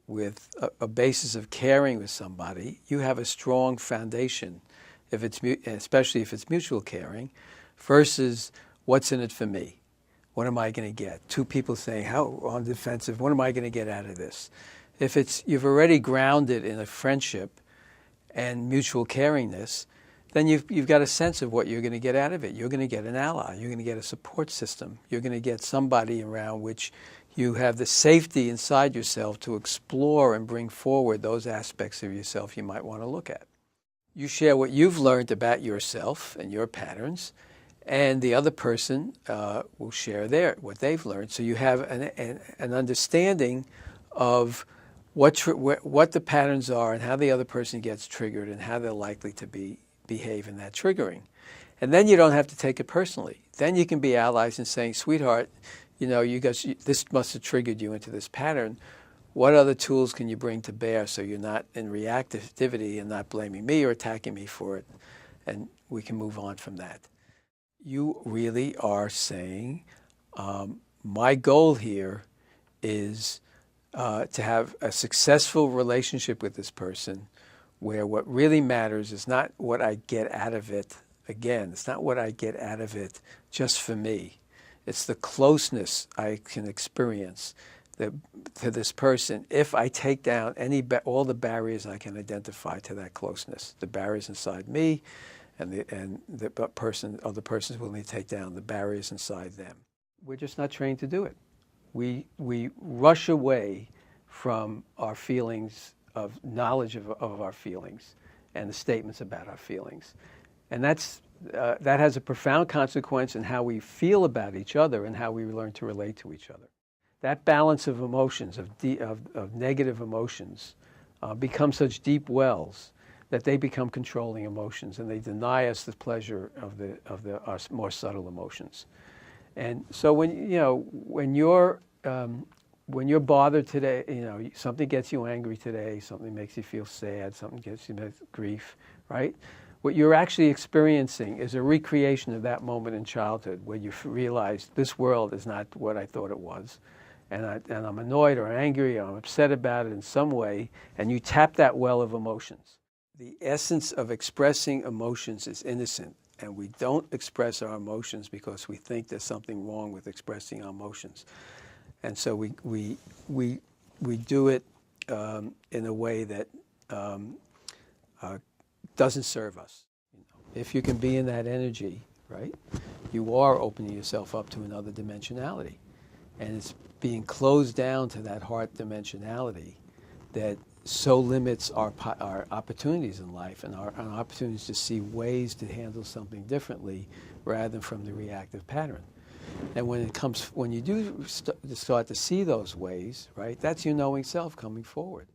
with a basis of caring with somebody, you have a strong foundation, especially if it's mutual caring, versus what's in it for me. What am I going to get? Two people saying, how on defensive, what am I going to get out of this? If you've already grounded in a friendship and mutual caringness, then you've got a sense of what you're going to get out of it. You're going to get an ally. You're going to get a support system. You're going to get somebody around which you have the safety inside yourself to explore and bring forward those aspects of yourself you might want to look at. You share what you've learned about yourself and your patterns, and the other person will share what they've learned. So you have an understanding of what the patterns are and how the other person gets triggered and how they're likely to behave in that triggering. And then you don't have to take it personally. Then you can be allies in saying, sweetheart, this must have triggered you into this pattern. What other tools can you bring to bear so you're not in reactivity and not blaming me or attacking me for it? And we can move on from that. You really are saying, my goal here is to have a successful relationship with this person where what really matters is not what I get out of it. Again, it's not what I get out of it just for me. It's the closeness I can experience to this person if I take down all the barriers I can identify to that closeness. The barriers inside me, and the other person's willing to take down the barriers inside them. We're just not trained to do it. We rush away from our feelings of knowledge of our feelings and the statements about our feelings. And that has a profound consequence in how we feel about each other and how we learn to relate to each other. That balance of emotions, of negative emotions, become such deep wells that they become controlling emotions, and they deny us the pleasure of our more subtle emotions. And so when you're bothered today, something gets you angry today, something makes you feel sad, something gets you grief, right? What you're actually experiencing is a recreation of that moment in childhood where you realize this world is not what I thought it was. And I'm annoyed or angry or I'm upset about it in some way, and you tap that well of emotions. The essence of expressing emotions is innocent, and we don't express our emotions because we think there's something wrong with expressing our emotions. And so we do it in a way that doesn't serve us. If you can be in that energy, right, you are opening yourself up to another dimensionality. And it's being closed down to that heart dimensionality that so limits our opportunities in life and our opportunities to see ways to handle something differently rather than from the reactive pattern. And when you do start to see those ways, right, that's your knowing self coming forward.